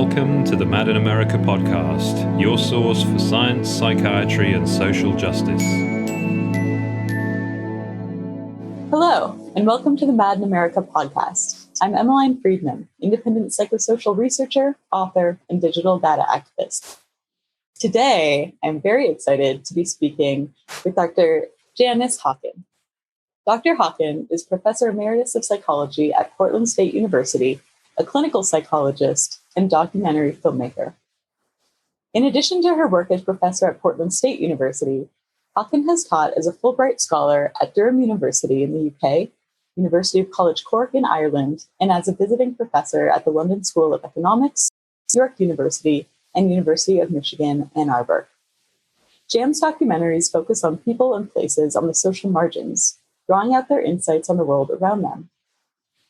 Welcome to the Mad in America podcast, your source for science, psychiatry, and social justice. Hello, and welcome to the Mad in America podcast. I'm Emmeline Friedman, independent psychosocial researcher, author, and digital data activist. Today, I'm very excited to be speaking with Dr. Janice Haaken. Dr. Haaken is Professor Emeritus of Psychology at Portland State University, a clinical psychologist, and documentary filmmaker. In addition to her work as professor at Portland State University, Haaken has taught as a Fulbright scholar at Durham University in the UK, University College Cork in Ireland, and as a visiting professor at the London School of Economics, York University, and University of Michigan, Ann Arbor. Jan's documentaries focus on people and places on the social margins, drawing out their insights on the world around them.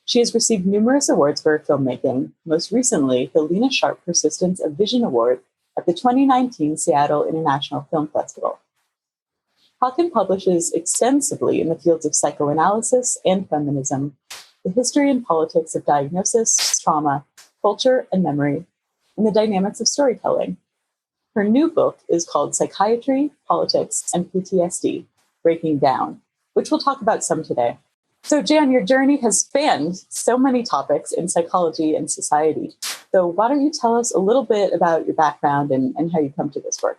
She has received numerous awards for her filmmaking, most recently the Lena Sharpe Persistence of Vision Award at the 2019 Seattle International Film Festival. Haaken publishes extensively in the fields of psychoanalysis and feminism, the history and politics of diagnosis, trauma, culture, and memory, and the dynamics of storytelling. Her new book is called Psychiatry, Politics, and PTSD, Breaking Down, which we'll talk about some today. So Jan, your journey has spanned so many topics in psychology and society. So why don't you tell us a little bit about your background and how you come to this work?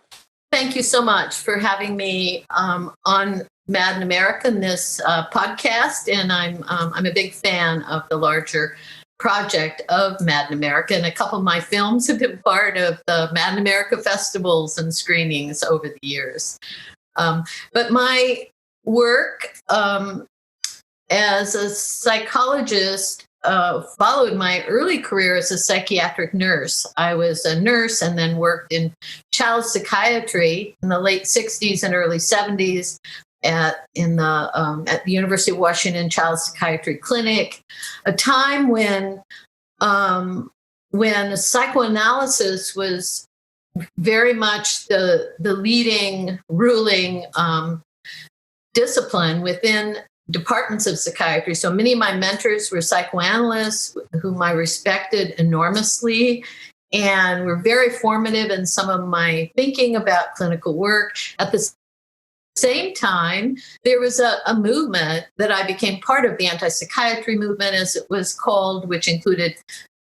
Thank you so much for having me on Mad in America in this podcast. And I'm a big fan of the larger project of Mad in America. And a couple of my films have been part of the Mad in America festivals and screenings over the years. But my work as a psychologist followed my early career as a psychiatric nurse. I was a nurse and then worked in child psychiatry in the late 60s and early 70s at the University of Washington Child Psychiatry Clinic, a time when psychoanalysis was very much the leading, ruling discipline within departments of psychiatry. So many of my mentors were psychoanalysts whom I respected enormously and were very formative in some of my thinking about clinical work. At the same time, there was a movement that I became part of, the anti-psychiatry movement, as it was called, which included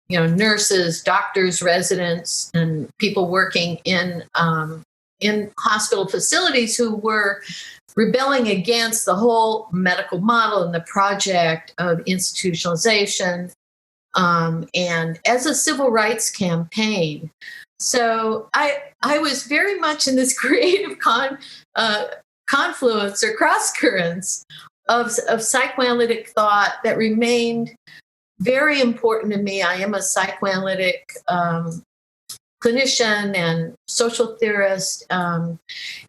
nurses, doctors, residents, and people working in hospital facilities who were rebelling against the whole medical model and the project of institutionalization, and as a civil rights campaign. So I was very much in this creative confluence or cross currents of psychoanalytic thought that remained very important to me. I am a psychoanalytic clinician and social theorist. And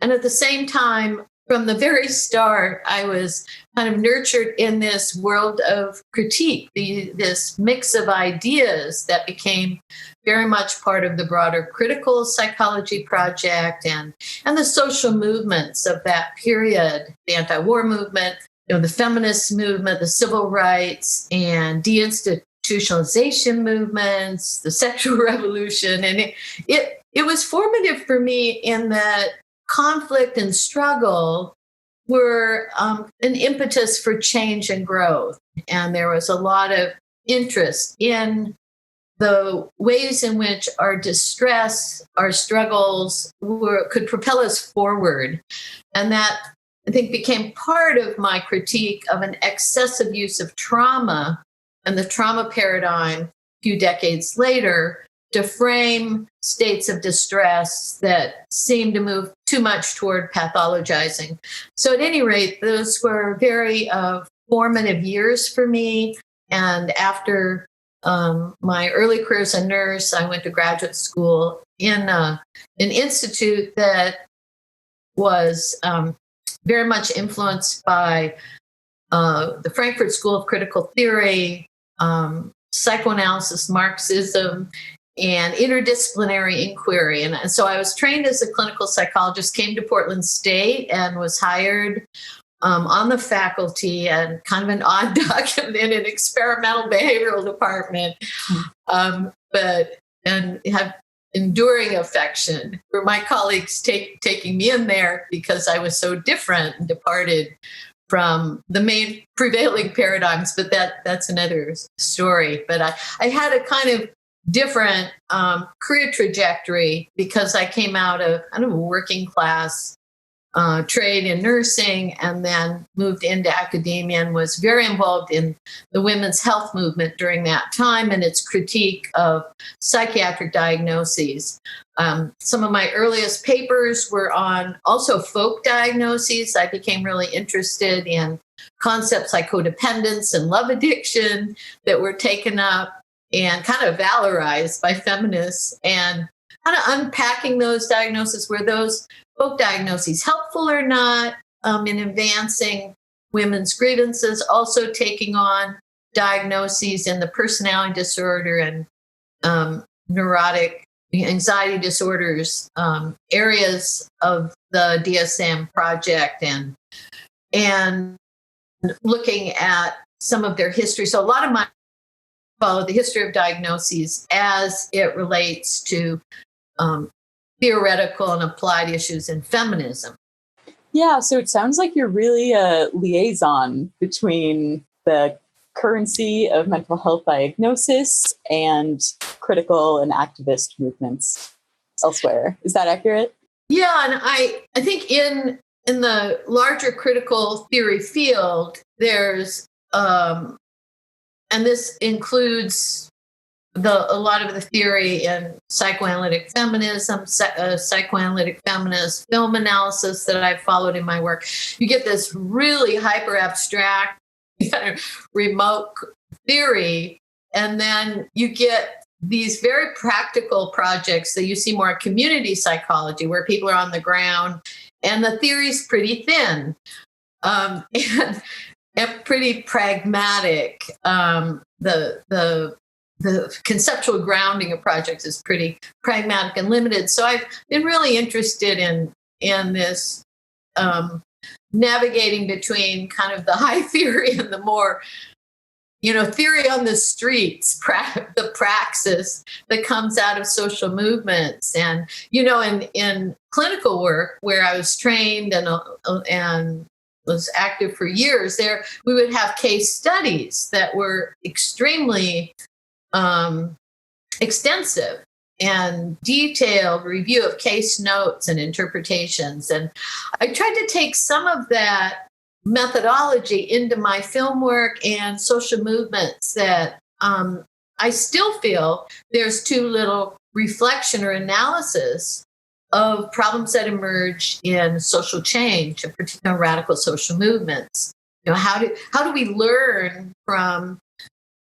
at the same time, from the very start, I was kind of nurtured in this world of critique, this mix of ideas that became very much part of the broader critical psychology project and the social movements of that period, the anti-war movement, the feminist movement, the civil rights and deinstitutionalization movements, the sexual revolution. And it was formative for me in that conflict and struggle were an impetus for change and growth. And there was a lot of interest in the ways in which our distress, our struggles could propel us forward. And that, I think, became part of my critique of an excessive use of trauma and the trauma paradigm a few decades later to frame states of distress that seem to move too much toward pathologizing. So at any rate, those were very formative years for me. And after my early career as a nurse, I went to graduate school in an institute that was very much influenced by the Frankfurt School of Critical Theory, psychoanalysis, Marxism, and interdisciplinary inquiry. And so I was trained as a clinical psychologist, came to Portland State and was hired on the faculty and kind of an odd duck in an experimental behavioral department. But and have enduring affection for my colleagues taking me in there because I was so different and departed from the main prevailing paradigms, but that's another story. But I had a kind of different career trajectory because I came out of working class trade in nursing and then moved into academia and was very involved in the women's health movement during that time and its critique of psychiatric diagnoses. Some of my earliest papers were on also folk diagnoses. I became really interested in concepts like codependence and love addiction that were taken up and kind of valorized by feminists, and kind of unpacking those diagnoses. Were those folk diagnoses helpful or not in advancing women's grievances? Also taking on diagnoses in the personality disorder and neurotic anxiety disorders areas of the DSM project, and looking at some of their history. So a lot of my follow the history of diagnoses as it relates to theoretical and applied issues in feminism. Yeah, so it sounds like you're really a liaison between the currency of mental health diagnosis and critical and activist movements elsewhere. Is that accurate? Yeah, and I think in the larger critical theory field, there's and this includes a lot of the theory in psychoanalytic feminism, psychoanalytic feminist film analysis that I've followed in my work. You get this really hyper abstract, remote theory, and then you get these very practical projects that you see more community psychology, where people are on the ground, and the theory's pretty thin. And pretty pragmatic. The conceptual grounding of projects is pretty pragmatic and limited. So I've been really interested in this navigating between kind of the high theory and the more, theory on the streets, the praxis that comes out of social movements. And, in clinical work where I was trained and was active for years, there we would have case studies that were extremely extensive and detailed review of case notes and interpretations. And I tried to take some of that methodology into my film work and social movements that I still feel there's too little reflection or analysis of problems that emerge in social change, in particular radical social movements. How do we learn from,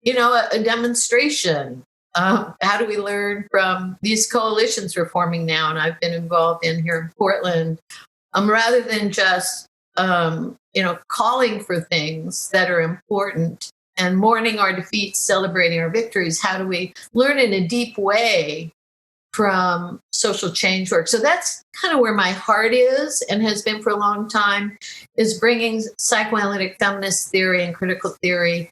a demonstration? How do we learn from these coalitions we're forming now? And I've been involved in here in Portland, rather than just, calling for things that are important and mourning our defeats, celebrating our victories. How do we learn in a deep way from social change work? So that's kind of where my heart is and has been for a long time, is bringing psychoanalytic feminist theory and critical theory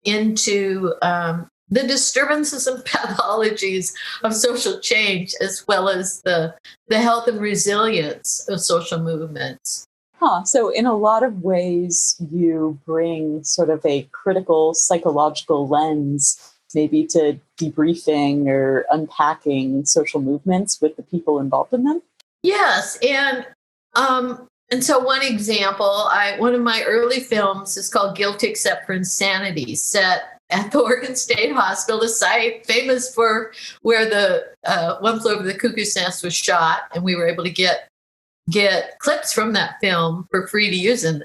into the disturbances and pathologies of social change, as well as the health and resilience of social movements. So in a lot of ways, you bring sort of a critical psychological lens maybe to debriefing or unpacking social movements with the people involved in them? Yes. And so one example, one of my early films is called Guilty Except for Insanity, set at the Oregon State Hospital, a site famous for where the One Flew Over the Cuckoo's Nest was shot. And we were able to get clips from that film for free to use in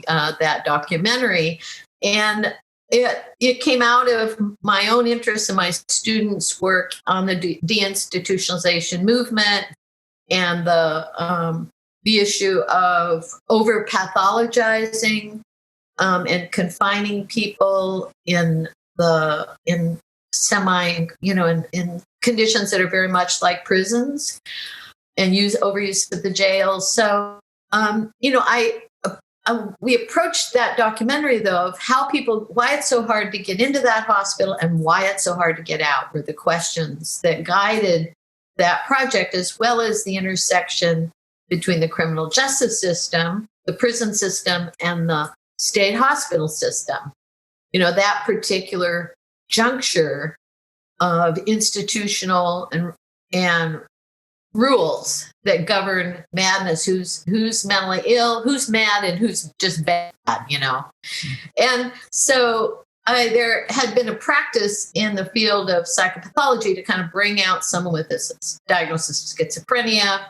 that documentary. And it came out of my own interest and my students' work on the deinstitutionalization movement and the issue of over pathologizing and confining people in conditions that are very much like prisons, and overuse of the jails. So I we approached that documentary, though, of why it's so hard to get into that hospital and why it's so hard to get out were the questions that guided that project, as well as the intersection between the criminal justice system, the prison system, and the state hospital system. That particular juncture of institutional and rules that govern madness, who's mentally ill, who's mad, and who's just bad, And so there had been a practice in the field of psychopathology to kind of bring out someone with this diagnosis of schizophrenia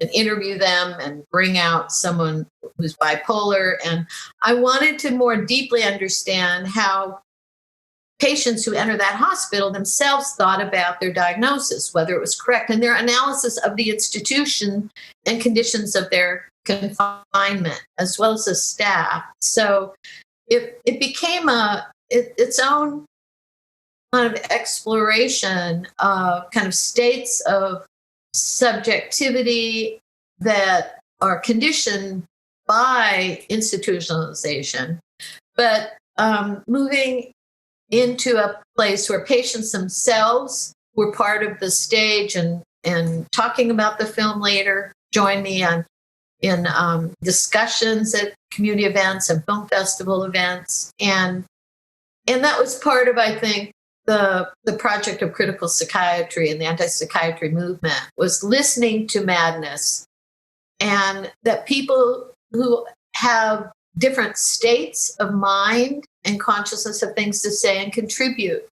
and interview them and bring out someone who's bipolar. And I wanted to more deeply understand how patients who enter that hospital themselves thought about their diagnosis, whether it was correct, and their analysis of the institution and conditions of their confinement, as well as the staff. So it became its own kind of exploration of kind of states of subjectivity that are conditioned by institutionalization, but moving into a place where patients themselves were part of the stage and talking about the film later, joined me in discussions at community events and film festival events. And that was part of, I think, the project of critical psychiatry and the anti-psychiatry movement, was listening to madness, and that people who have different states of mind and consciousness have things to say and contribute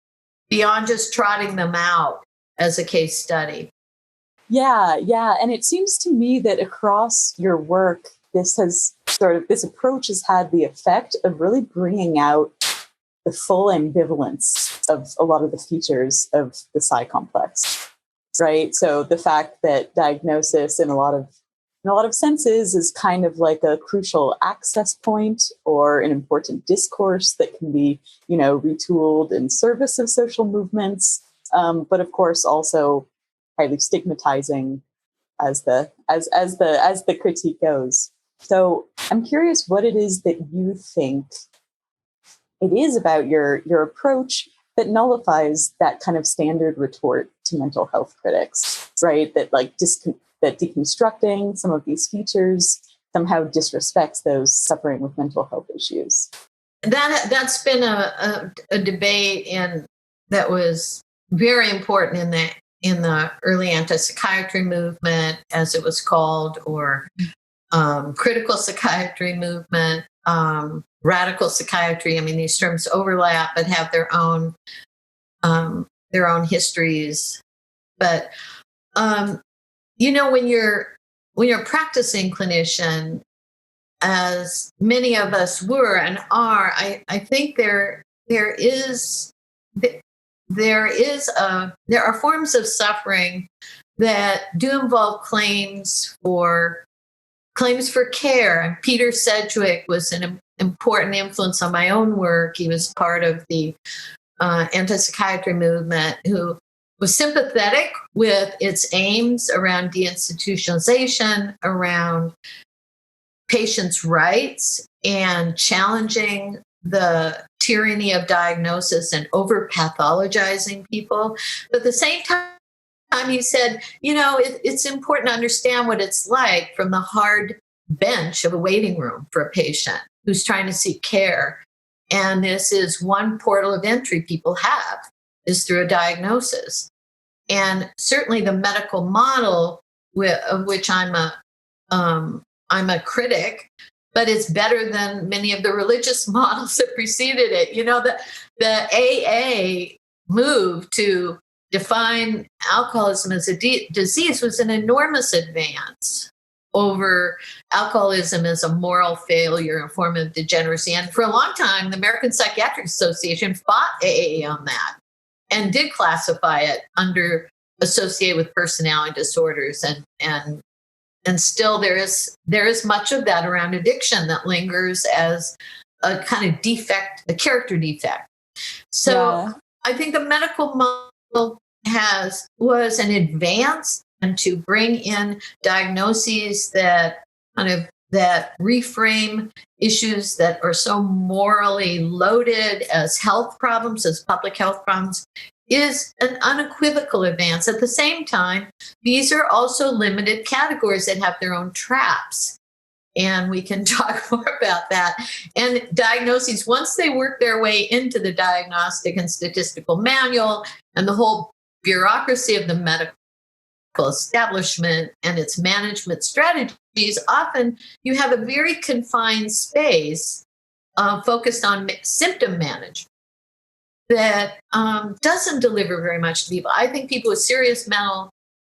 beyond just trotting them out as a case study. Yeah. And it seems to me that across your work, this approach has had the effect of really bringing out the full ambivalence of a lot of the features of the psi complex, right? So the fact that diagnosis in a lot of senses is kind of like a crucial access point or an important discourse that can be, retooled in service of social movements, but of course also highly stigmatizing as the critique goes. So I'm curious what it is that you think it is about your approach that nullifies that kind of standard retort to mental health critics, right? That that deconstructing some of these features somehow disrespects those suffering with mental health issues. That's been a debate that was very important in the early anti-psychiatry movement, as it was called, or critical psychiatry movement, radical psychiatry. I mean, these terms overlap but have their own histories. But when you're a practicing clinician, as many of us were and are, I think there are forms of suffering that do involve claims for care. And Peter Sedgwick was an important influence on my own work. He was part of the anti-psychiatry movement, who was sympathetic with its aims around deinstitutionalization, around patients' rights, and challenging the tyranny of diagnosis and over-pathologizing people. But at the same time, he said, it's important to understand what it's like from the hard bench of a waiting room for a patient who's trying to seek care. And this is one portal of entry people have, is through a diagnosis. And certainly the medical model, of which I'm a critic, but it's better than many of the religious models that preceded it. The AA move to define alcoholism as a disease was an enormous advance over alcoholism as a moral failure, a form of degeneracy. And for a long time, the American Psychiatric Association fought AA on that and did classify it associated with personality disorders. And still there is much of that around addiction that lingers as a kind of defect, a character defect. So I think the medical model was an advance, and to bring in diagnoses that kind of that reframe issues that are so morally loaded as health problems, as public health problems, is an unequivocal advance. At the same time, these are also limited categories that have their own traps. And we can talk more about that. And diagnoses, once they work their way into the Diagnostic and Statistical Manual and the whole bureaucracy of the medical establishment and its management strategies, often you have a very confined space focused on symptom management that doesn't deliver very much to people. I think people with serious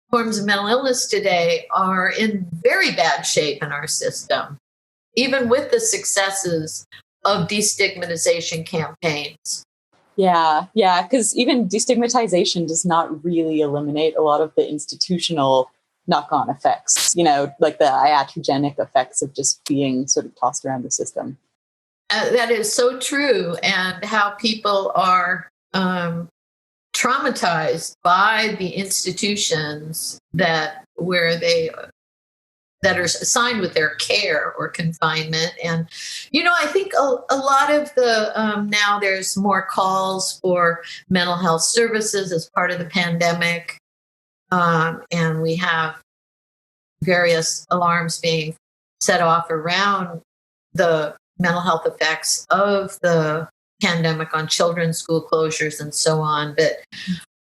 forms of mental illness today are in very bad shape in our system, even with the successes of destigmatization campaigns. Yeah, because even destigmatization does not really eliminate a lot of the institutional knock-on effects, like the iatrogenic effects of just being sort of tossed around the system. That is so true, and how people are traumatized by the institutions that are assigned with their care or confinement. And, I think a lot of the, now there's more calls for mental health services as part of the pandemic. And we have various alarms being set off around the mental health effects of the pandemic on children, school closures, and so on. But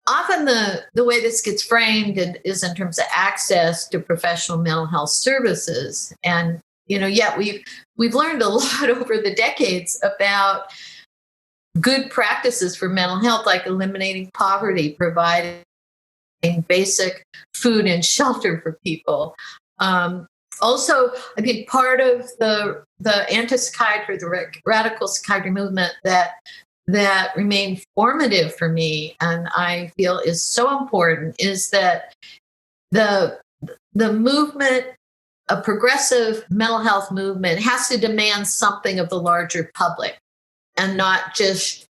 often the way this gets framed is in terms of access to professional mental health services. And, yet we've learned a lot over the decades about good practices for mental health, like eliminating poverty, providing basic food and shelter for people. Also, I think part of the anti-psychiatry, the radical psychiatry movement that remained formative for me, and I feel is so important, is that the movement, a progressive mental health movement, has to demand something of the larger public, and not just,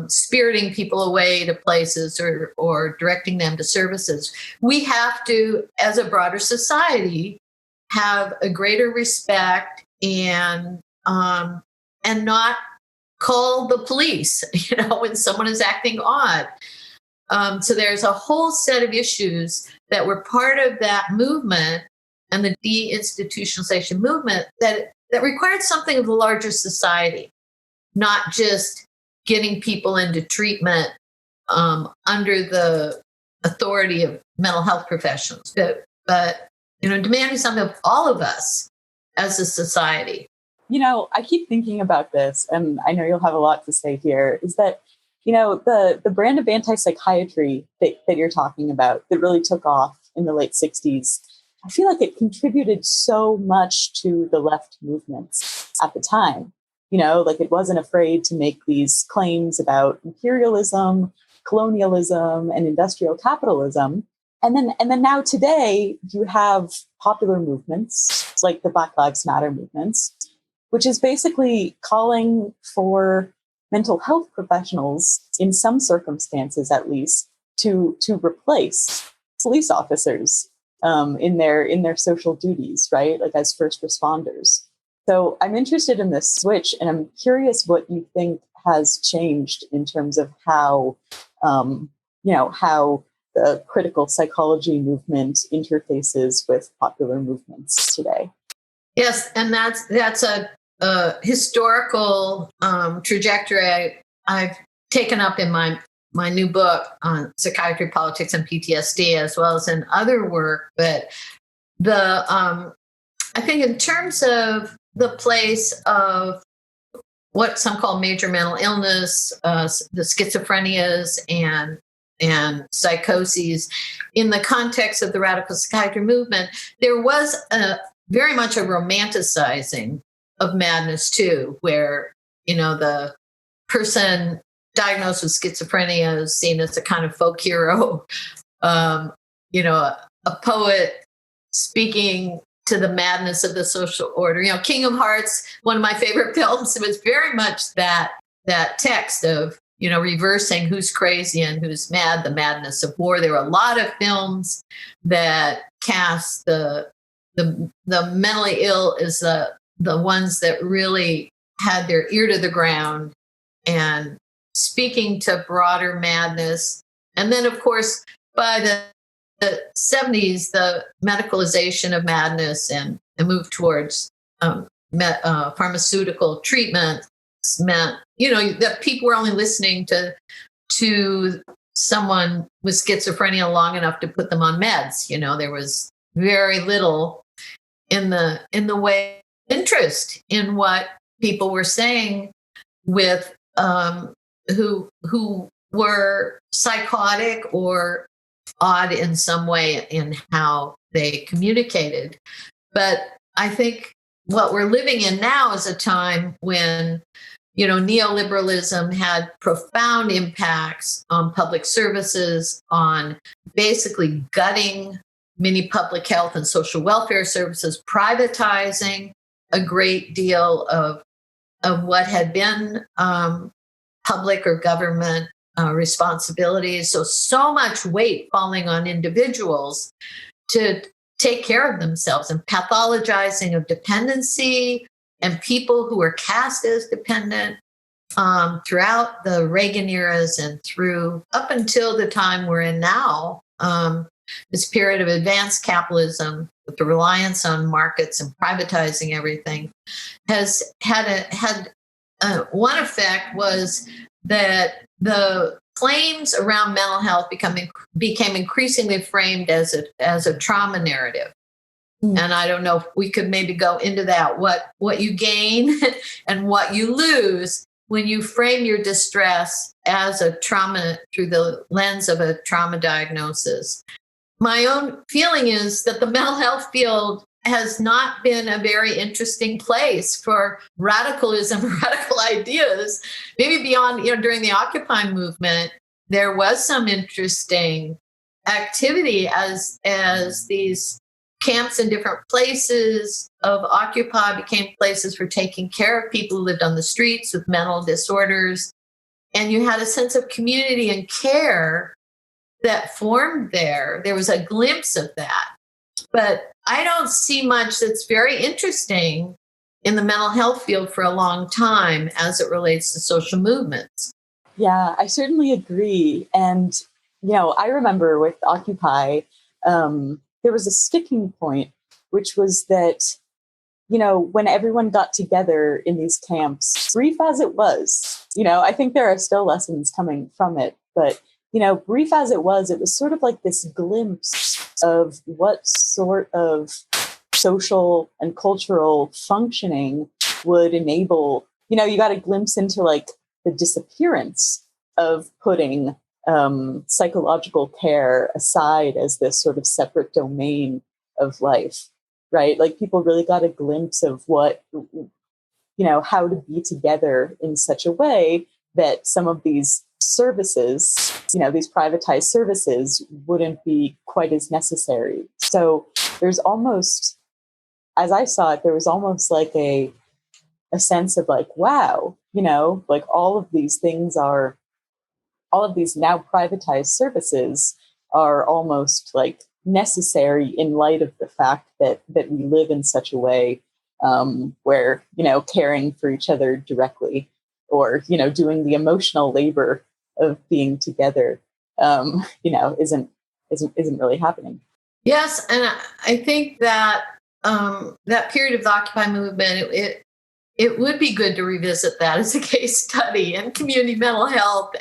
spiriting people away to places or directing them to services. We have to, as a broader society, have a greater respect and not call the police, when someone is acting odd. So there's a whole set of issues that were part of that movement and the deinstitutionalization movement that required something of the larger society, not just getting people into treatment under the authority of mental health professionals, but demanding something of all of us as a society. I keep thinking about this, and I know you'll have a lot to say here, is that, the brand of anti-psychiatry that you're talking about that really took off in the late 60s, I feel like it contributed so much to the left movements at the time. Like it wasn't afraid to make these claims about imperialism, colonialism, and industrial capitalism. And then now today you have popular movements like the Black Lives Matter movements, which is basically calling for mental health professionals, in some circumstances at least, to replace police officers in their social duties, right? Like as first responders. So I'm interested in this switch, and I'm curious what you think has changed in terms of how the critical psychology movement interfaces with popular movements today. Yes, and that's a historical trajectory I've taken up in my new book on psychiatry, politics, and PTSD, as well as in other work. But I think in terms of the place of what some call major mental illness, the schizophrenias and psychoses, in the context of the radical psychiatry movement, there was very much a romanticizing of madness too, where the person diagnosed with schizophrenia is seen as a kind of folk hero, a poet speaking to the madness of the social order. King of Hearts, one of my favorite films, it was very much that text of, reversing who's crazy and who's mad, the madness of war. There were a lot of films that cast the the mentally ill is the ones that really had their ear to the ground and speaking to broader madness. And then, of course, by the 70s, the medicalization of madness and the move towards pharmaceutical treatment meant, that people were only listening to someone with schizophrenia long enough to put them on meds. There was very little in the way interest in what people were saying with who were psychotic or odd in some way in how they communicated. But I think what we're living in now is a time when, neoliberalism had profound impacts on public services, on basically gutting many public health and social welfare services, privatizing a great deal of what had been public or government responsibilities. So much weight falling on individuals to take care of themselves, and pathologizing of dependency and people who were cast as dependent throughout the Reagan eras and through up until the time we're in now, this period of advanced capitalism with the reliance on markets and privatizing everything has had one effect was that the claims around mental health became increasingly framed as a trauma narrative. And I don't know if we could maybe go into that, what you gain and what you lose when you frame your distress as a trauma through the lens of a trauma diagnosis. My own feeling is that the mental health field has not been a very interesting place for radicalism, radical ideas. Maybe beyond, during the Occupy movement, there was some interesting activity as these camps in different places of Occupy became places for taking care of people who lived on the streets with mental disorders. And you had a sense of community and care that formed there. There was a glimpse of that. But I don't see much that's very interesting in the mental health field for a long time as it relates to social movements. Yeah, I certainly agree. And, I remember with Occupy, there was a sticking point, which was that, when everyone got together in these camps, brief as it was, I think there are still lessons coming from it, but brief as it was sort of like this glimpse of what sort of social and cultural functioning would enable, you got a glimpse into like the disappearance of putting psychological care aside as this sort of separate domain of life, right? Like people really got a glimpse of what, how to be together in such a way that some of these services, these privatized services wouldn't be quite as necessary. So there's almost, as I saw it, there was almost like a sense of like, wow, like all of these now privatized services are almost like necessary in light of the fact that we live in such a way where, caring for each other directly or, doing the emotional labor of being together, isn't really happening. Yes. And I think that that period of the Occupy movement, it would be good to revisit that as a case study in community mental health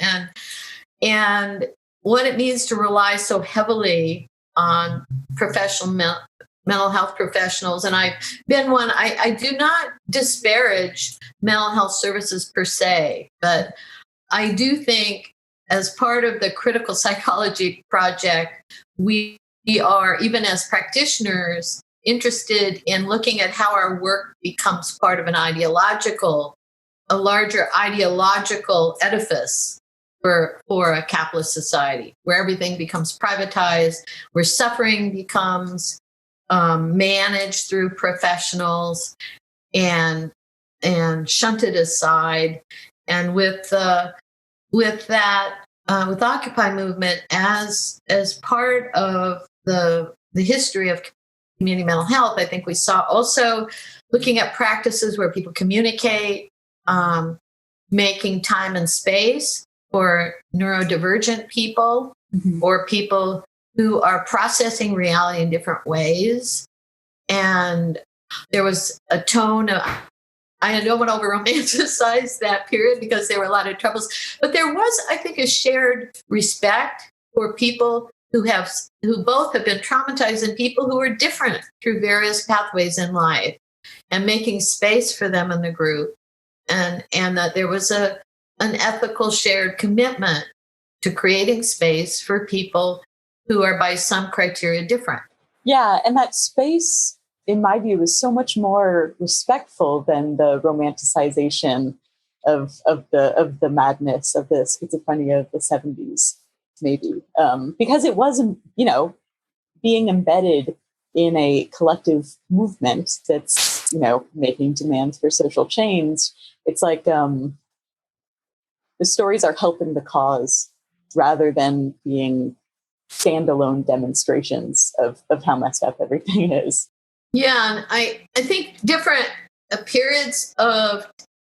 and what it means to rely so heavily on professional mental health professionals. And I've been one, I do not disparage mental health services per se, but I do think as part of the critical psychology project, we are, even as practitioners, interested in looking at how our work becomes part of a larger ideological edifice for a capitalist society, where everything becomes privatized, where suffering becomes managed through professionals and shunted aside. And with Occupy movement as part of the history of community mental health, I think we saw also looking at practices where people communicate, making time and space for neurodivergent people or people who are processing reality in different ways. And there was a tone of, I don't want to over romanticize that period because there were a lot of troubles, but there was, I think, a shared respect for people who both have been traumatized and people who are different through various pathways in life, and making space for them in the group. And that there was an ethical shared commitment to creating space for people who are by some criteria different. Yeah, and that space, in my view, is so much more respectful than the romanticization of the madness of the schizophrenia of the 70s, maybe, because it wasn't, being embedded in a collective movement that's, making demands for social change. It's like the stories are helping the cause rather than being standalone demonstrations of how messed up everything is. Yeah, and I think different periods of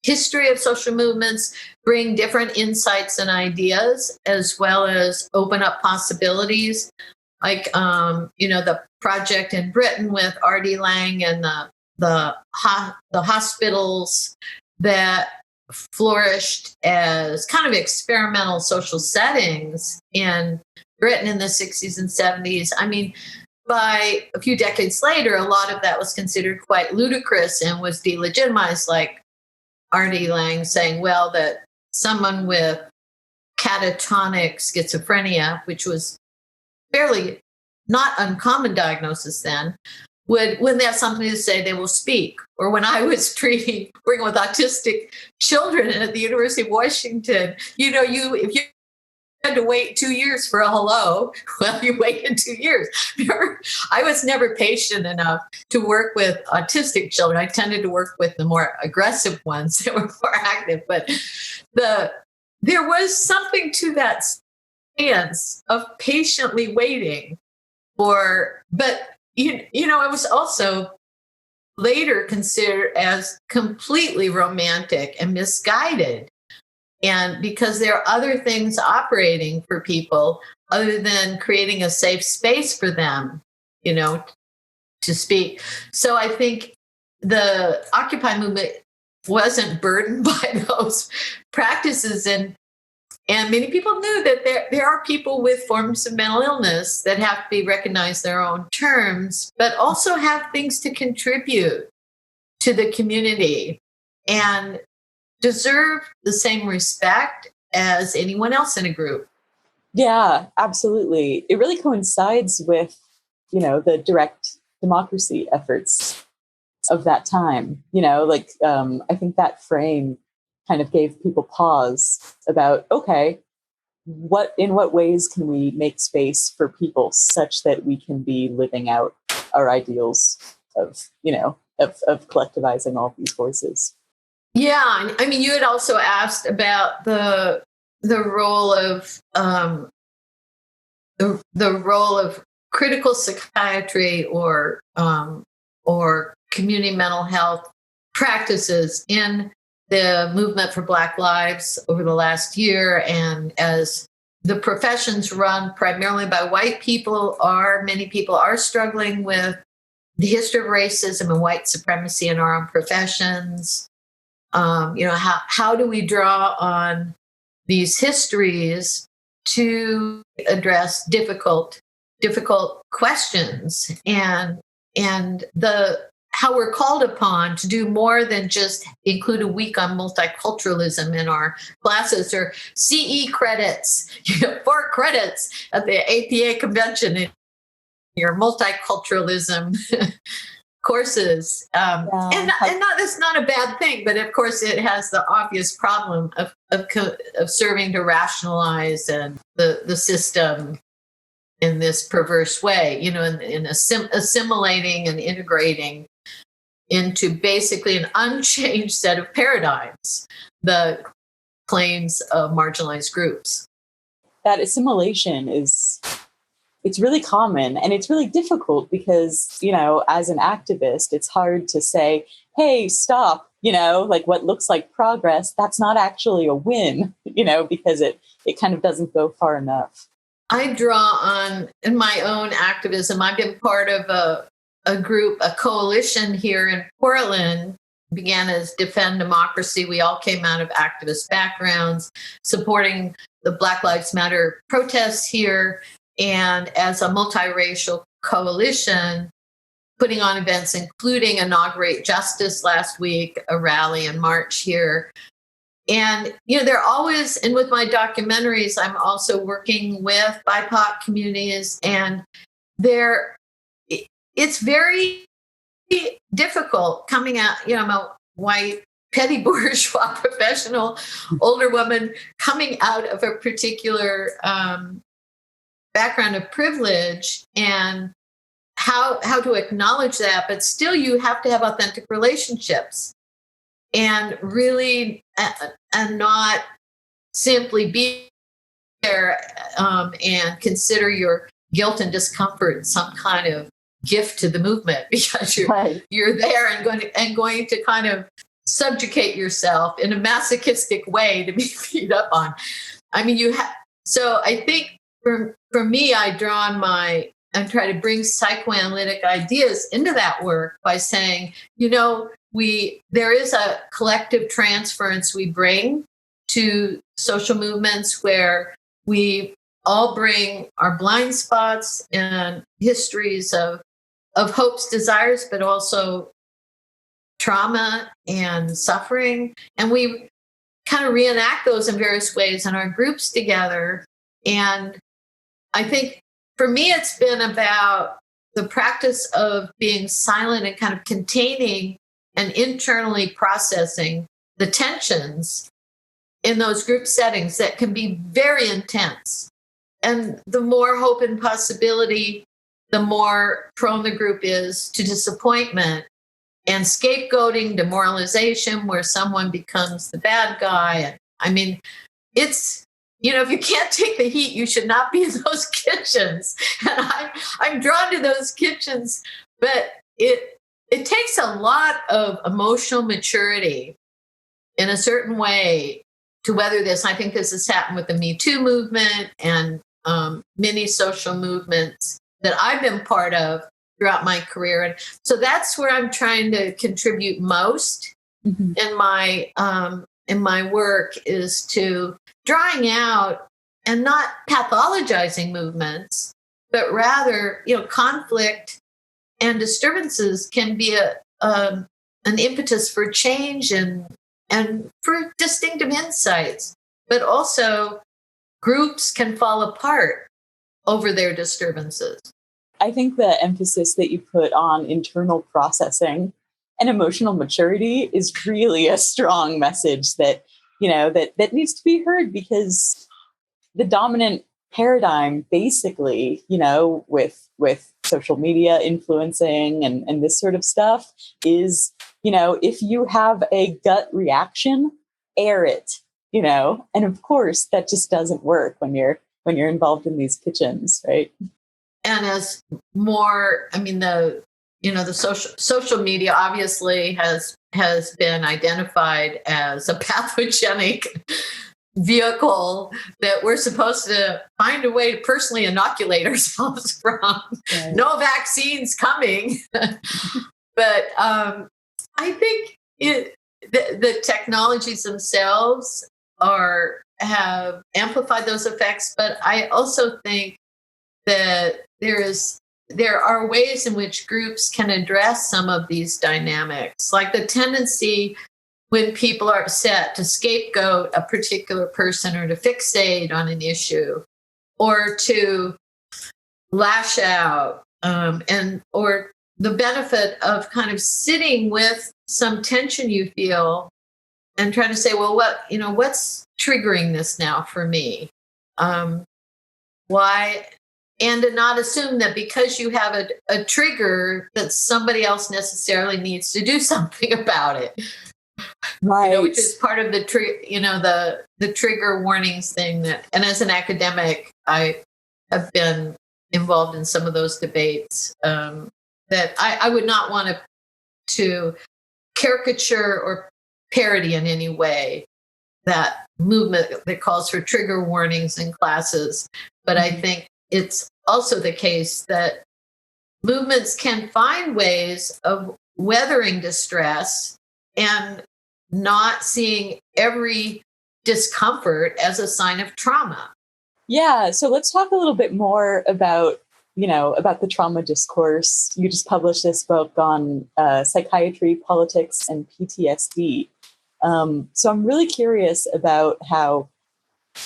history of social movements bring different insights and ideas, as well as open up possibilities. Like, the project in Britain with R.D. Laing and the hospitals that flourished as kind of experimental social settings in Britain in the 60s and 70s. I mean, by a few decades later, a lot of that was considered quite ludicrous and was delegitimized, like R.D. Laing saying, well, that someone with catatonic schizophrenia, which was fairly not uncommon diagnosis then, when they have something to say, they will speak. Or when I was working with autistic children at the University of Washington, if you had to wait 2 years for a hello, well, you waited 2 years. I was never patient enough to work with autistic children. I tended to work with the more aggressive ones that were more active. But there was something to that stance of patiently waiting but it was also later considered as completely romantic and misguided. And because there are other things operating for people other than creating a safe space for them, to speak. So I think the Occupy movement wasn't burdened by those practices. And many people knew that there are people with forms of mental illness that have to be recognized their own terms, but also have things to contribute to the community and deserve the same respect as anyone else in a group. Yeah, absolutely. It really coincides with, the direct democracy efforts of that time. I think that frame kind of gave people pause about, okay, in what ways can we make space for people such that we can be living out our ideals of collectivizing all these voices. Yeah, I mean, you had also asked about the role of the role of critical psychiatry or community mental health practices in the movement for Black Lives over the last year. And as the professions run primarily by white people, many people are struggling with the history of racism and white supremacy in our own professions. How do we draw on these histories to address difficult questions and how we're called upon to do more than just include a week on multiculturalism in our classes or CE credits, 4 credits at the APA convention in your multiculturalism courses. And that's not a bad thing, but of course it has the obvious problem of serving to rationalize and the system in this perverse way, in assimilating and integrating into basically an unchanged set of paradigms, the claims of marginalized groups. That assimilation is it's really common, and it's really difficult because, as an activist, it's hard to say, hey, stop, like what looks like progress, that's not actually a win, because it kind of doesn't go far enough. I draw on, in my own activism, I've been part of a group, a coalition here in Portland, began as Defend Democracy. We all came out of activist backgrounds, supporting the Black Lives Matter protests here, and as a multiracial coalition, putting on events, including Inaugurate Justice last week, a rally in March here. And, they're always, and with my documentaries, I'm also working with BIPOC communities, and it's very difficult coming out, I'm a white, petty bourgeois professional, older woman coming out of a particular background of privilege, and how to acknowledge that, but still you have to have authentic relationships and really, and not simply be there and consider your guilt and discomfort some kind of gift to the movement, because you're there and going to kind of subjugate yourself in a masochistic way to be beat up on. I mean, so I think for me, I draw on and try to bring psychoanalytic ideas into that work by saying, there is a collective transference we bring to social movements where we all bring our blind spots and histories of hopes, desires, but also trauma and suffering. And we kind of reenact those in various ways in our groups together. And I think for me, it's been about the practice of being silent and kind of containing and internally processing the tensions in those group settings that can be very intense. And the more hope and possibility, the more prone the group is to disappointment and scapegoating, demoralization, where someone becomes the bad guy. And I mean, it's, if you can't take the heat, you should not be in those kitchens. And I'm drawn to those kitchens, but it takes a lot of emotional maturity in a certain way to weather this. I think this has happened with the Me Too movement and many social movements that I've been part of throughout my career. And so that's where I'm trying to contribute most in my work, is to drawing out and not pathologizing movements, but rather, conflict and disturbances can be an impetus for change and for distinctive insights, but also groups can fall apart over their disturbances. I think the emphasis that you put on internal processing and emotional maturity is really a strong message that, that needs to be heard, because the dominant paradigm basically, with social media influencing and this sort of stuff is, if you have a gut reaction, air it, and of course that just doesn't work when you're involved in these kitchens, right? And as more, the social media obviously has been identified as a pathogenic vehicle that we're supposed to find a way to personally inoculate ourselves from. Right. No vaccines coming. But I think the technologies themselves have amplified those effects, but I also think that there are ways in which groups can address some of these dynamics, like the tendency when people are upset to scapegoat a particular person or to fixate on an issue or to lash out, or the benefit of kind of sitting with some tension you feel and trying to say, well, what's triggering this now for me? Why? And to not assume that because you have a trigger that somebody else necessarily needs to do something about it. Right. Which is part of the trigger warnings thing and as an academic, I have been involved in some of those debates that I would not want to caricature or parody in any way that movement that calls for trigger warnings in classes. But I think it's also the case that movements can find ways of weathering distress and not seeing every discomfort as a sign of trauma. Yeah, so let's talk a little bit more about, about the trauma discourse. You just published this book on psychiatry, politics, and PTSD. So I'm really curious about how,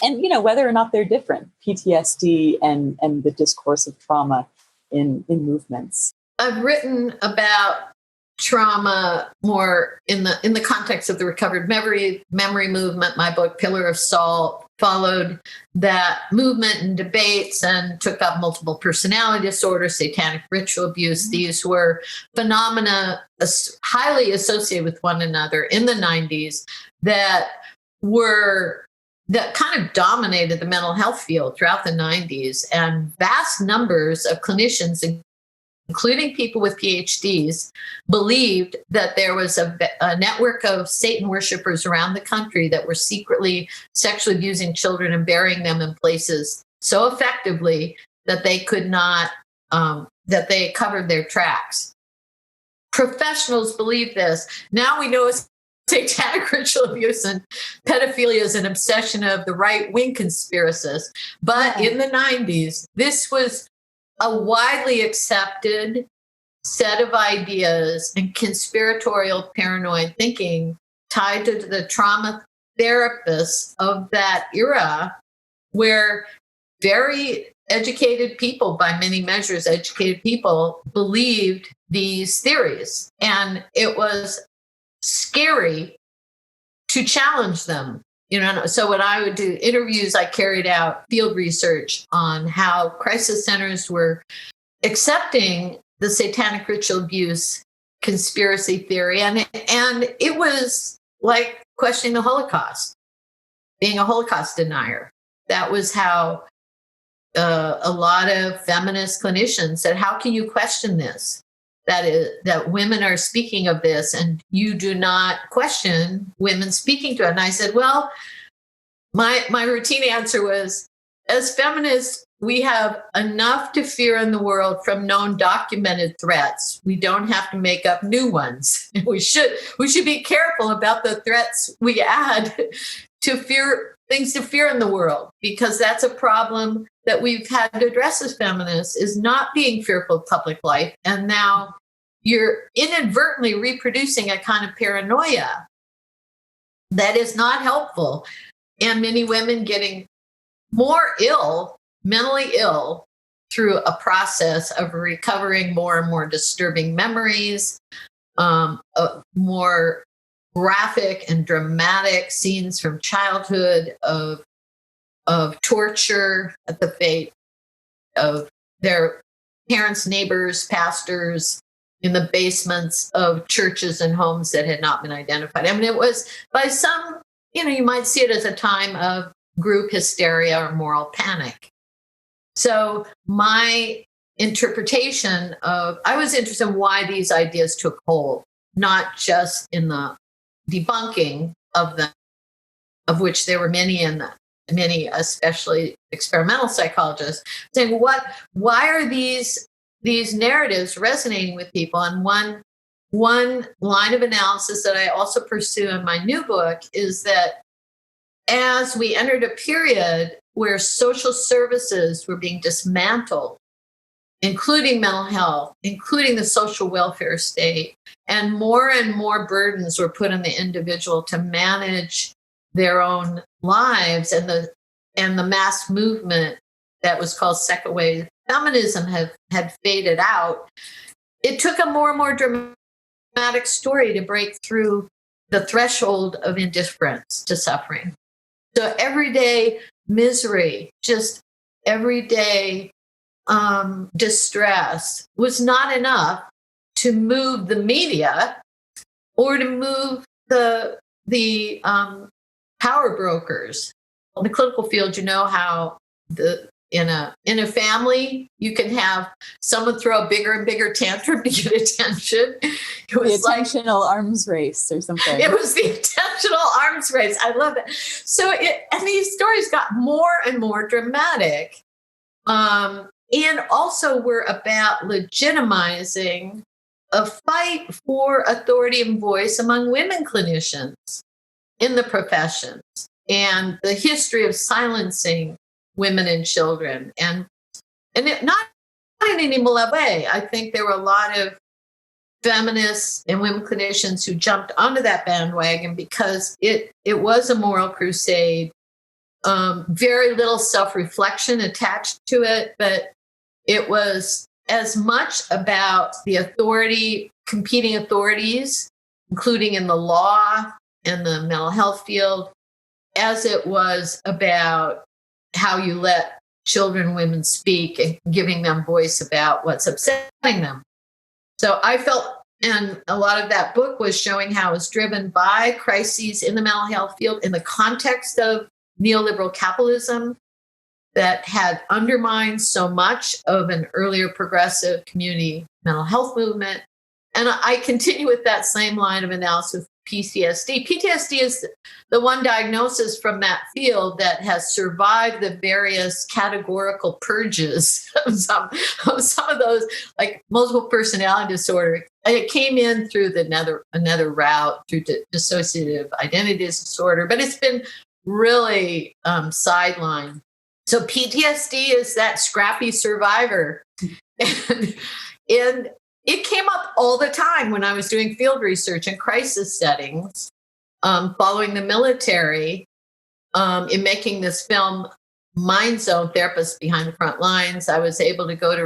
and whether or not they're different, PTSD and the discourse of trauma in movements. I've written about trauma more in the context of the recovered memory movement. My book, Pillar of Salt, followed that movement and debates and took up multiple personality disorder, satanic ritual abuse. These were phenomena highly associated with one another in the 90s that kind of dominated the mental health field throughout the 90s. And vast numbers of clinicians, including people with PhDs, believed that there was a network of Satan worshipers around the country that were secretly sexually abusing children and burying them in places so effectively that they could not, that they covered their tracks. Professionals believe this. Now we know satanic ritual abuse and pedophilia is an obsession of the right-wing conspiracists. But in the 90s, this was a widely accepted set of ideas and conspiratorial paranoid thinking tied to the trauma therapists of that era, where very educated people, by many measures, educated people, believed these theories. And it was scary to challenge them. So when I would do interviews, I carried out field research on how crisis centers were accepting the satanic ritual abuse conspiracy theory. And it was like questioning the Holocaust, being a Holocaust denier. That was how a lot of feminist clinicians said, how can you question this? That women are speaking of this and you do not question women speaking to it. And I said, well, my routine answer was, as feminists, we have enough to fear in the world from known documented threats. We don't have to make up new ones. We should be careful about the threats we add to fear, things to fear in the world, because that's a problem that we've had to address as feminists, is not being fearful of public life. And now you're inadvertently reproducing a kind of paranoia that is not helpful. And many women getting more ill, mentally ill, through a process of recovering more and more disturbing memories, more graphic and dramatic scenes from childhood of torture at the fate of their parents, neighbors, pastors, in the basements of churches and homes that had not been identified. I mean, it was, by some, you might see it as a time of group hysteria or moral panic. So my interpretation I was interested in why these ideas took hold, not just in the debunking of them, of which there were many many, especially experimental psychologists, saying, why are these narratives resonating with people? And one line of analysis that I also pursue in my new book is that as we entered a period where social services were being dismantled, including mental health, including the social welfare state, and more burdens were put on the individual to manage their own lives, and the mass movement that was called second wave feminism had faded out, it took a more and more dramatic story to break through the threshold of indifference to suffering. So everyday misery, just everyday distress was not enough to move the media or to move the power brokers. In the clinical field, you know how in a family, you can have someone throw a bigger and bigger tantrum to get attention. It was the attentional arms race or something. It was the attentional arms race. I love it. So and these stories got more and more dramatic. And also were about legitimizing a fight for authority and voice among women clinicians in the professions, and the history of silencing women and children, and it, not in any malevolent way. I think there were a lot of feminists and women clinicians who jumped onto that bandwagon because it was a moral crusade. Very little self-reflection attached to it, but it was as much about the competing authorities, including in the law and the mental health field, as it was about how you let children and women speak and giving them voice about what's upsetting them. So I felt, and a lot of that book was showing how it was driven by crises in the mental health field in the context of neoliberal capitalism that had undermined so much of an earlier progressive community mental health movement. And I continue with that same line of analysis with PTSD. PTSD is the one diagnosis from that field that has survived the various categorical purges of some of those, like multiple personality disorder. And it came in through another route through dissociative identity disorder, but it's been really sidelined. So PTSD is that scrappy survivor. And it came up all the time when I was doing field research in crisis settings, following the military, in making this film, Mind Zone, Therapists Behind the Front Lines. I was able to go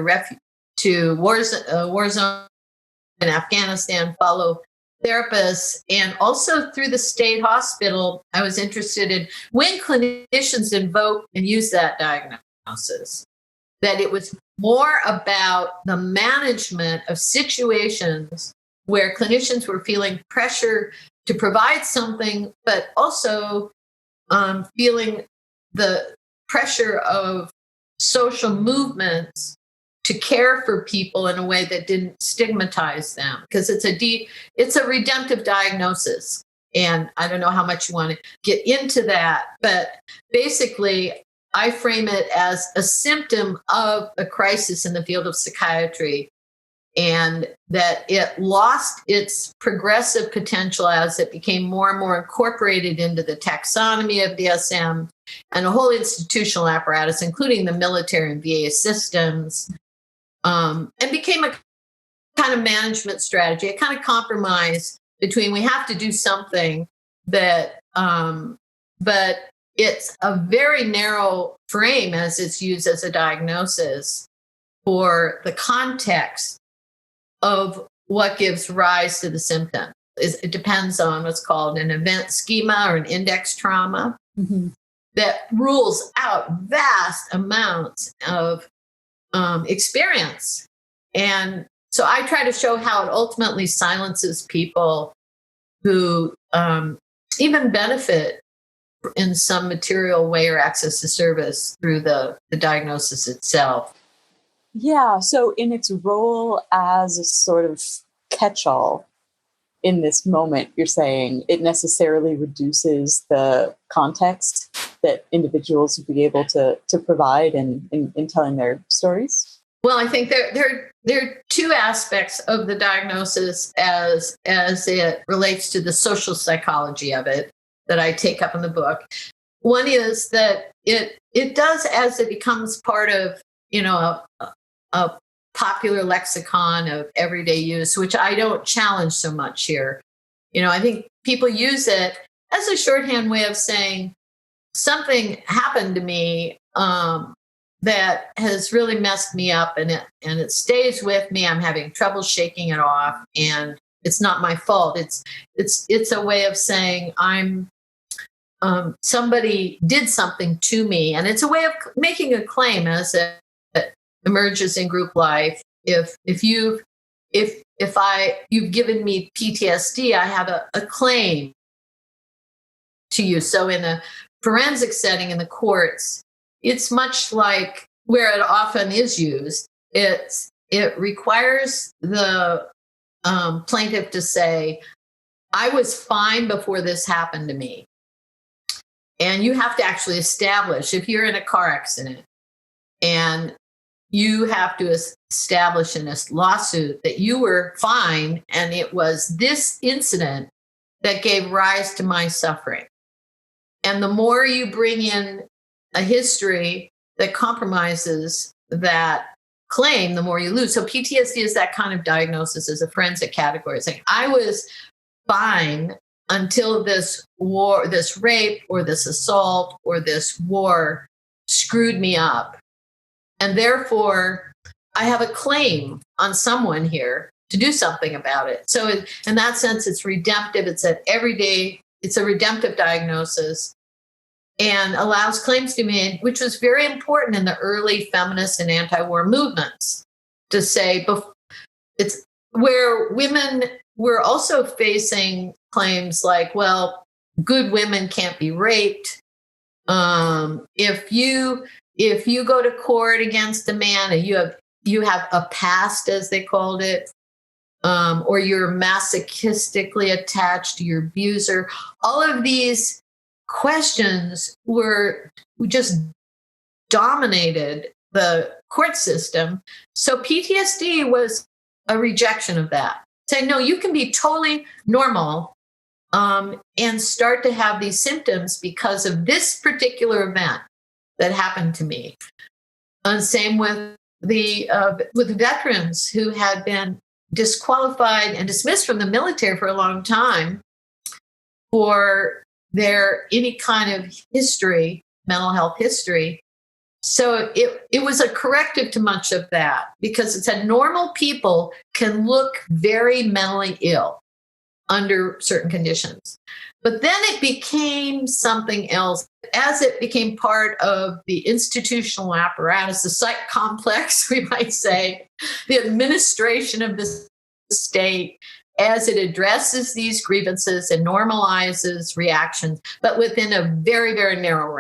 to war zone in Afghanistan, follow therapists, and also through the state hospital, I was interested in when clinicians invoke and use that diagnosis, that it was more about the management of situations where clinicians were feeling pressure to provide something, but also feeling the pressure of social movements to care for people in a way that didn't stigmatize them, because it's a redemptive diagnosis. And I don't know how much you want to get into that, but basically I frame it as a symptom of a crisis in the field of psychiatry, and that it lost its progressive potential as it became more and more incorporated into the taxonomy of DSM and a whole institutional apparatus, including the military and VA systems, and became a kind of management strategy, a kind of compromise between we have to do something that, but it's a very narrow frame as it's used as a diagnosis for the context of what gives rise to the symptom. It depends on what's called an event schema or an index trauma that rules out vast amounts of experience. And so I try to show how it ultimately silences people who even benefit in some material way or access to service through the diagnosis itself. Yeah. So in its role as a sort of catch-all in this moment, you're saying it necessarily reduces the context that individuals would be able to provide in telling their stories? Well, I think there are two aspects of the diagnosis as it relates to the social psychology of it that I take up in the book. One is that it does, as it becomes part of, a popular lexicon of everyday use, which I don't challenge so much here. I think people use it as a shorthand way of saying something happened to me that has really messed me up, and it stays with me. I'm having trouble shaking it off, and it's not my fault. It's a way of saying I'm somebody did something to me, and it's a way of making a claim as it emerges in group life. If you've given me PTSD, I have a claim to you. So in a forensic setting in the courts, it's much like where it often is used, it requires the plaintiff to say, I was fine before this happened to me. And you have to actually establish, if you're in a car accident and you have to establish in this lawsuit that you were fine and it was this incident that gave rise to my suffering. And the more you bring in a history that compromises that claim, the more you lose. So PTSD is that kind of diagnosis as a forensic category. It's like, I was fine until this war, this rape or this assault or this war screwed me up. And therefore, I have a claim on someone here to do something about it. So in that sense, it's redemptive. It's an everyday, it's a redemptive diagnosis and allows claims to be made, which was very important in the early feminist and anti-war movements, to say it's where women were also facing claims like, well, good women can't be raped. If you go to court against a man and you have a past, as they called it, or you're masochistically attached to your abuser, all of these questions were just dominated the court system. So PTSD was a rejection of that. Saying, no, you can be totally normal and start to have these symptoms because of this particular event that happened to me. And same with the veterans who had been disqualified and dismissed from the military for a long time for their any kind of history, mental health history. So it was a corrective to much of that, because it said normal people can look very mentally ill under certain conditions. But then it became something else as it became part of the institutional apparatus, the psych complex, we might say, the administration of the state, as it addresses these grievances and normalizes reactions, but within a very, very narrow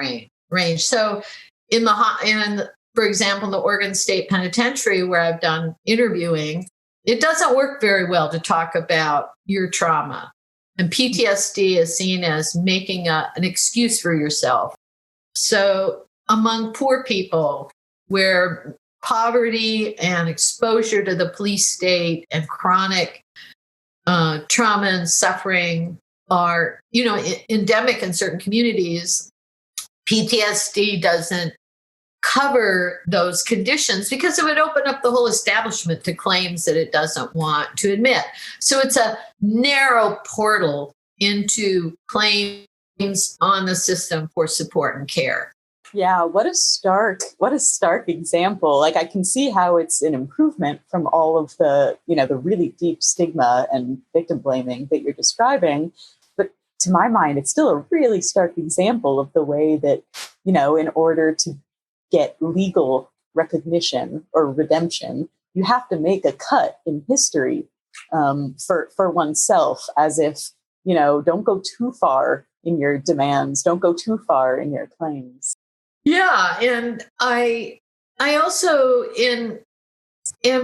range. So for example, in the Oregon State Penitentiary, where I've done interviewing, it doesn't work very well to talk about your trauma. And PTSD is seen as making an excuse for yourself. So among poor people, where poverty and exposure to the police state and chronic trauma and suffering are, endemic in certain communities, PTSD doesn't cover those conditions because it would open up the whole establishment to claims that it doesn't want to admit. So it's a narrow portal into claims on the system for support and care. Yeah, what a stark example. Like, I can see how it's an improvement from all of the, the really deep stigma and victim blaming that you're describing. But to my mind, it's still a really stark example of the way that, in order to get legal recognition or redemption, you have to make a cut in history for oneself, as if, don't go too far in your demands, don't go too far in your claims. Yeah, and I also in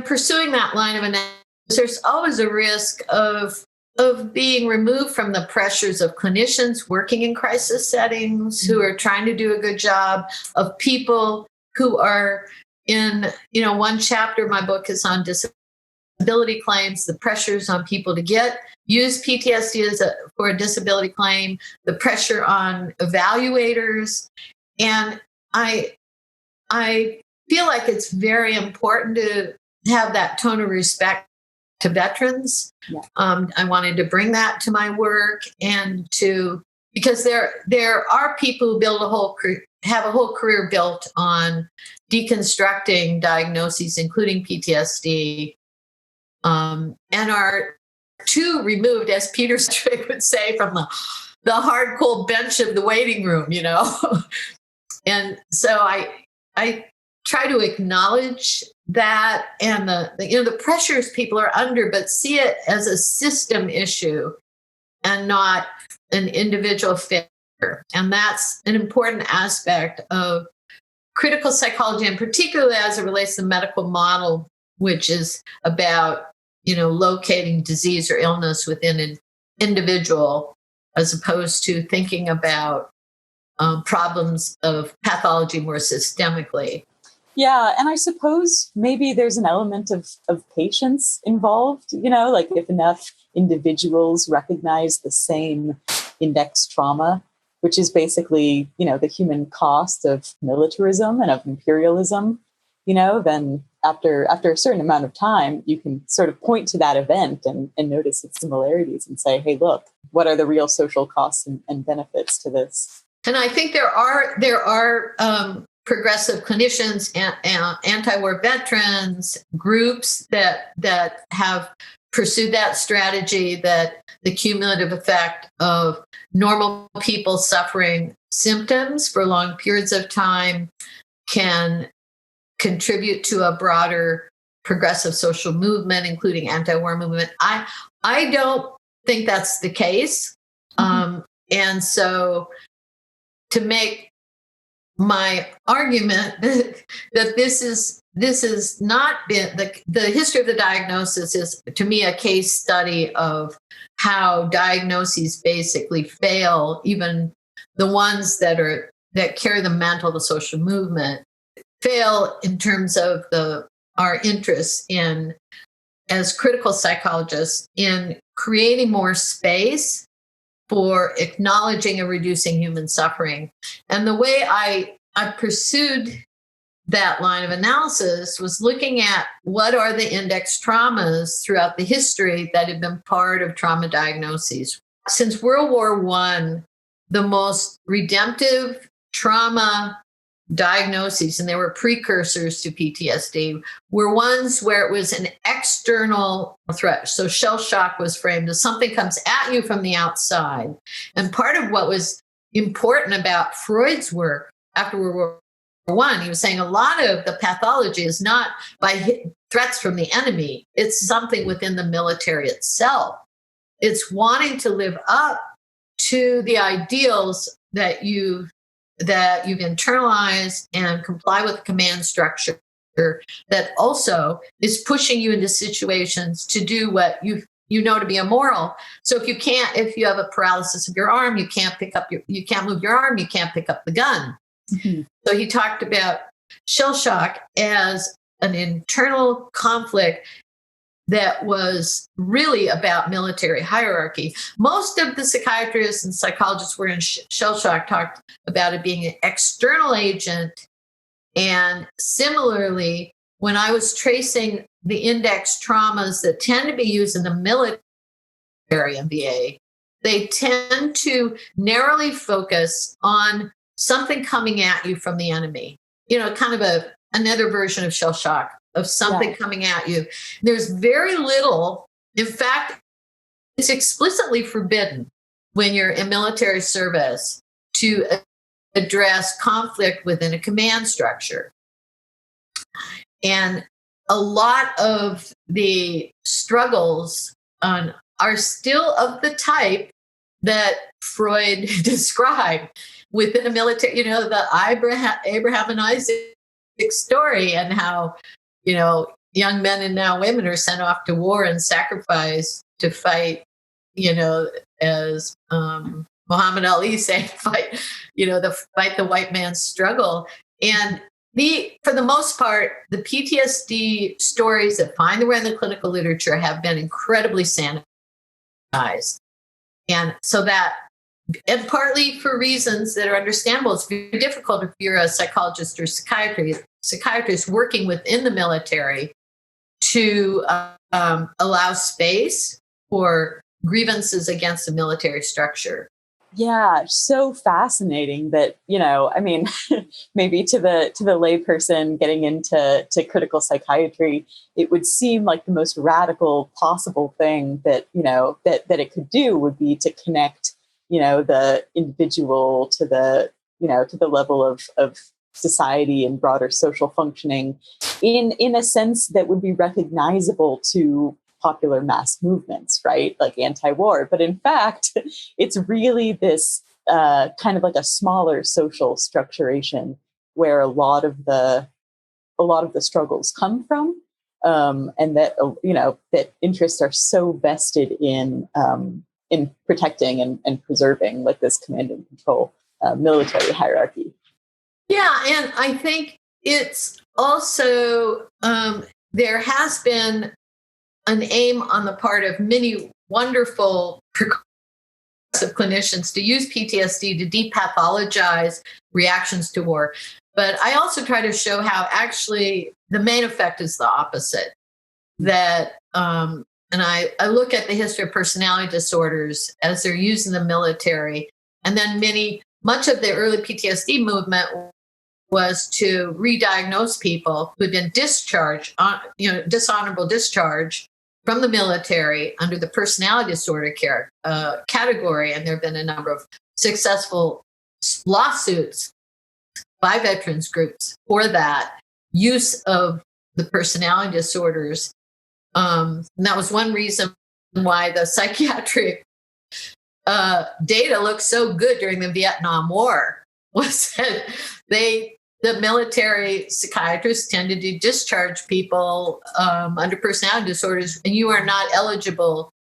pursuing that line of analysis, there's always a risk of being removed from the pressures of clinicians working in crisis settings who are trying to do a good job, of people who are in, one chapter of my book is on disability claims, the pressures on people to use PTSD for a disability claim, the pressure on evaluators. And I feel like it's very important to have that tone of respect to veterans. Yeah. I wanted to bring that to my work, and because there are people who have a whole career built on deconstructing diagnoses, including PTSD, and are too removed, as Peter Sedgwick would say, from the hard, cold bench of the waiting room, And so I try to acknowledge that and the pressures people are under, but see it as a system issue and not an individual failure. And that's an important aspect of critical psychology, and particularly as it relates to the medical model, which is about, locating disease or illness within an individual, as opposed to thinking about problems of pathology more systemically. Yeah, and I suppose maybe there's an element of patience involved, like if enough individuals recognize the same index trauma, which is basically, the human cost of militarism and of imperialism, then after a certain amount of time, you can sort of point to that event and notice its similarities and say, hey, look, what are the real social costs and benefits to this? And I think there are progressive clinicians and anti-war veterans groups that have pursued that strategy, that the cumulative effect of normal people suffering symptoms for long periods of time can contribute to a broader progressive social movement, including anti-war movement. I don't think that's the case. And so to make my argument that this is not been the history of the diagnosis is, to me, a case study of how diagnoses basically fail, even the ones that carry the mantle of the social movement fail in terms of our interests in, as critical psychologists, in creating more space for acknowledging and reducing human suffering. And the way I pursued that line of analysis was looking at what are the index traumas throughout the history that have been part of trauma diagnoses. Since World War I, the most redemptive trauma diagnoses, and they were precursors to PTSD, were ones where it was an external threat. So shell shock was framed as something comes at you from the outside. And part of what was important about Freud's work after World War I, he was saying a lot of the pathology is not by threats from the enemy. It's something within the military itself. It's wanting to live up to the ideals that you've internalized and comply with the command structure that also is pushing you into situations to do what you to be immoral. So if you have a paralysis of your arm, you can't move your arm, you can't pick up the gun. Mm-hmm. So he talked about shell shock as an internal conflict that was really about military hierarchy. Most of the psychiatrists and psychologists were in shell shock talked about it being an external agent. And similarly, when I was tracing the index traumas that tend to be used in the military MBA, they tend to narrowly focus on something coming at you from the enemy. Kind of another version of shell shock, of something coming at you. There's very little, in fact, it's explicitly forbidden when you're in military service to address conflict within a command structure. And a lot of the struggles are still of the type that Freud described within a military, the Abraham and Isaac story, and how, young men and now women are sent off to war and sacrifice to fight, as Muhammad Ali saying, fight the white man's struggle. And for the most part, the PTSD stories that find their way in the clinical literature have been incredibly sanitized. And so and partly for reasons that are understandable, it's very difficult if you're a psychologist or psychiatrist working within the military to allow space for grievances against the military structure. Yeah, so fascinating that, maybe to the layperson getting into critical psychiatry, it would seem like the most radical possible thing that it could do would be to connect, the individual to the level of society and broader social functioning in a sense that would be recognizable to popular mass movements, right? Like anti-war. But in fact, it's really this kind of like a smaller social structuration where a lot of the struggles come from, and that that interests are so vested in protecting and preserving like this command and control military hierarchy. Yeah, and I think it's also there has been an aim on the part of many wonderful progressive clinicians to use PTSD to depathologize reactions to war. But I also try to show how actually the main effect is the opposite. That, and I look at the history of personality disorders as they're used in the military, and then much of the early PTSD movement was to re-diagnose people who had been discharged, dishonorable discharge from the military under the personality disorder category. And there have been a number of successful lawsuits by veterans groups for that use of the personality disorders. And that was one reason why the psychiatric data looked so good during the Vietnam War, was that the military psychiatrists tended to discharge people under personality disorders, and you are not eligible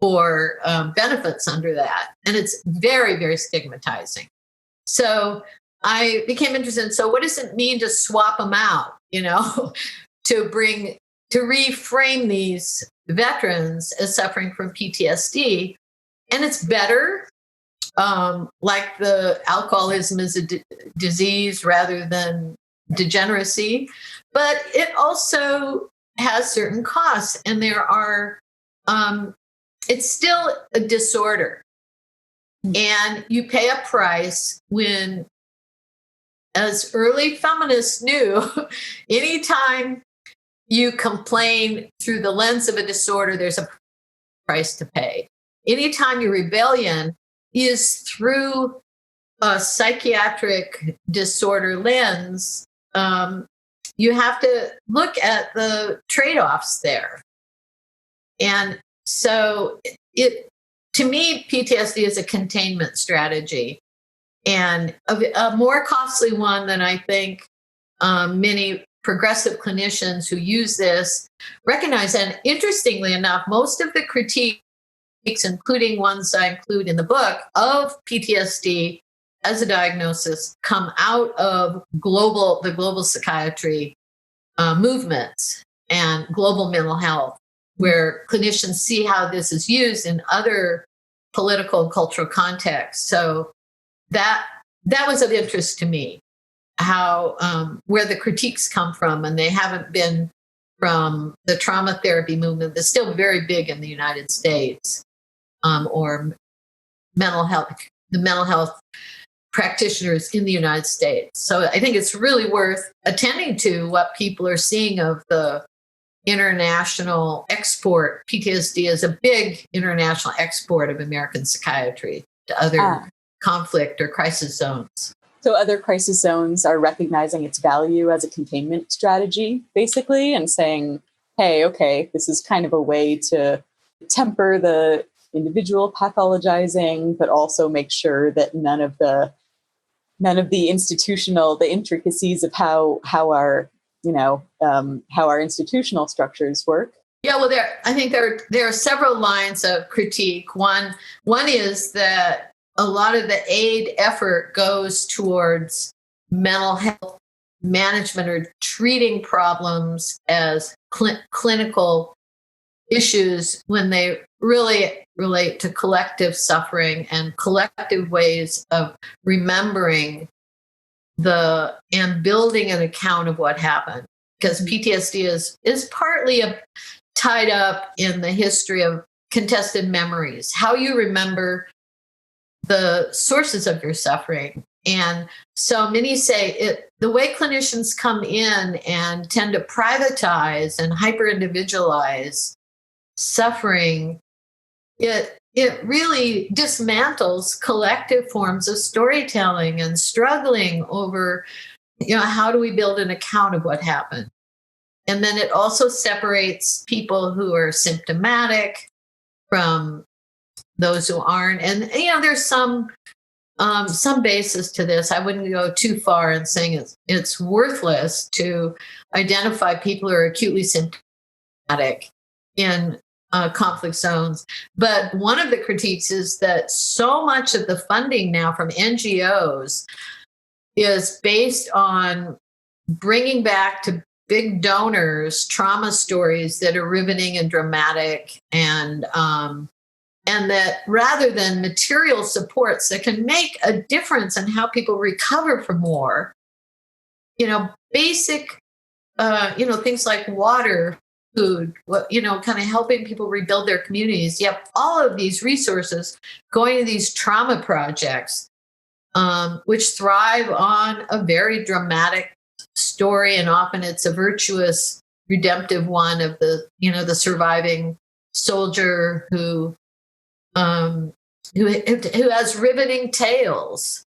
for benefits under that. And it's very, very stigmatizing. So I became interested in, so what does it mean to swap them out, to reframe these veterans as suffering from PTSD? And it's better. Like the alcoholism is a disease rather than degeneracy, but it also has certain costs, and there are, it's still a disorder, and you pay a price when, as early feminists knew, anytime you complain through the lens of a disorder, there's a price to pay. Anytime your rebellion is through a psychiatric disorder lens, you have to look at the trade-offs there. And so to me, PTSD is a containment strategy, and a more costly one than I think many progressive clinicians who use this recognize. And interestingly enough, most of the critiques, including ones I include in the book, of PTSD as a diagnosis, come out of the global psychiatry movements and global mental health, where clinicians see how this is used in other political and cultural contexts. So that was of interest to me, how where the critiques come from, and they haven't been from the trauma therapy movement that's still very big in the United States, or the mental health practitioners in the United States. So I think it's really worth attending to what people are seeing of the international export. PTSD is a big international export of American psychiatry to other conflict or crisis zones. So other crisis zones are recognizing its value as a containment strategy, basically, and saying, hey, okay, this is kind of a way to temper the individual pathologizing, but also make sure that none of the intricacies of how our institutional structures work. Yeah, well, I think there are several lines of critique. One is that a lot of the aid effort goes towards mental health management or treating problems as clinical issues, when they really relate to collective suffering and collective ways of remembering and building an account of what happened. Because PTSD is partly tied up in the history of contested memories, how you remember the sources of your suffering. And so many say the way clinicians come in and tend to privatize and hyper-individualize suffering, it really dismantles collective forms of storytelling and struggling over, how do we build an account of what happened? And then it also separates people who are symptomatic from those who aren't. And, there's some some basis to this. I wouldn't go too far in saying it's worthless to identify people who are acutely symptomatic in conflict zones. But one of the critiques is that so much of the funding now from NGOs is based on bringing back to big donors trauma stories that are riveting and dramatic, and that rather than material supports that can make a difference in how people recover from war, basic, things like water, food, kind of helping people rebuild their communities. Yep, all of these resources going to these trauma projects, which thrive on a very dramatic story, and often it's a virtuous, redemptive one of the surviving soldier who has riveting tales,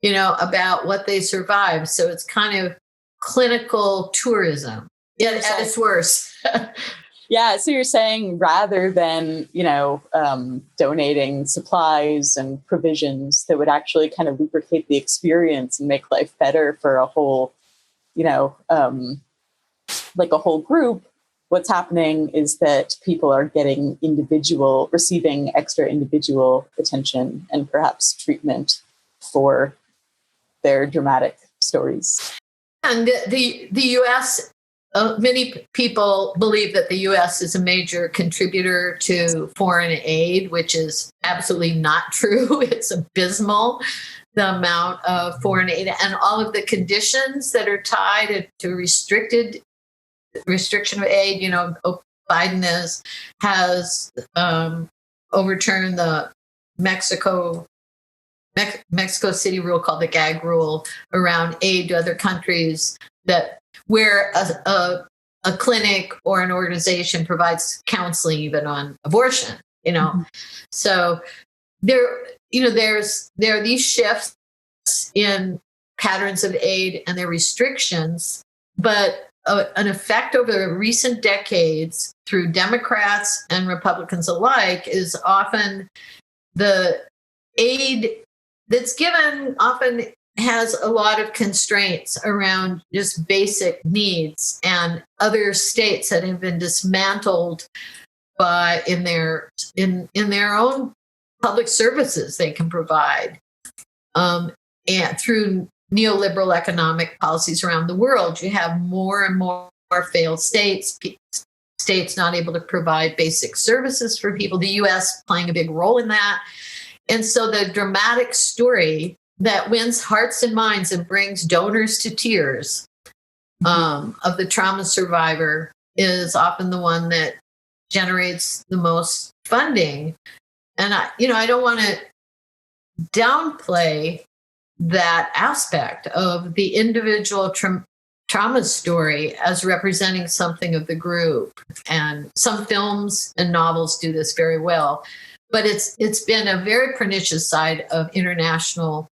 about what they survived. So it's kind of clinical tourism at its worst. Yeah. So you're saying rather than, donating supplies and provisions that would actually kind of lubricate the experience and make life better for a whole, like a whole group, what's happening is that people are receiving extra individual attention and perhaps treatment for their dramatic stories. And the U.S., many people believe that the U.S. is a major contributor to foreign aid, which is absolutely not true. It's abysmal, the amount of foreign aid and all of the conditions that are tied to restriction of aid. Biden has overturned the Mexico City rule called the gag rule around aid to other countries where a clinic or an organization provides counseling even on abortion. Mm-hmm. So there are these shifts in patterns of aid and their restrictions, but an effect over recent decades through Democrats and Republicans alike is often the aid that's given often has a lot of constraints around just basic needs, and other states that have been dismantled in their own public services they can provide, and through neoliberal economic policies around the world. You have more and more failed states not able to provide basic services for people, the U.S. playing a big role in that. And so the dramatic story that wins hearts and minds and brings donors to tears of the trauma survivor is often the one that generates the most funding. And I don't want to downplay that aspect of the individual trauma story as representing something of the group. And some films and novels do this very well. But it's been a very pernicious side of international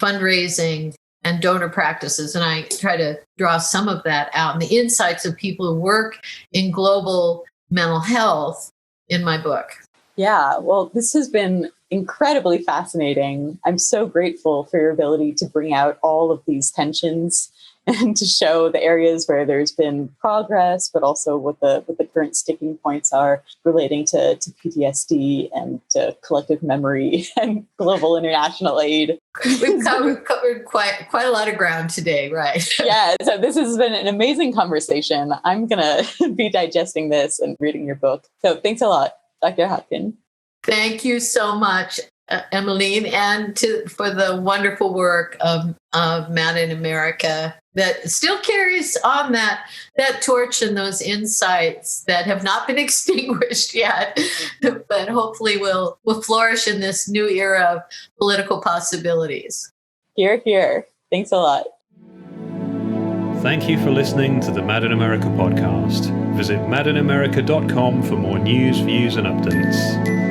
fundraising and donor practices. And I try to draw some of that out and the insights of people who work in global mental health in my book. Yeah, well, this has been incredibly fascinating. I'm so grateful for your ability to bring out all of these tensions and to show the areas where there's been progress, but also what the current sticking points are relating to PTSD and to collective memory and global international aid. We've covered quite a lot of ground today, right? Yeah, so this has been an amazing conversation. I'm going to be digesting this and reading your book. So thanks a lot, Dr. Haaken. Thank you so much, Emmeline, and for the wonderful work of Mad in America that still carries on that torch and those insights that have not been extinguished yet, but hopefully will flourish in this new era of political possibilities. Hear, hear. Thanks a lot. Thank you for listening to the Mad in America podcast. Visit madinamerica.com for more news, views, and updates.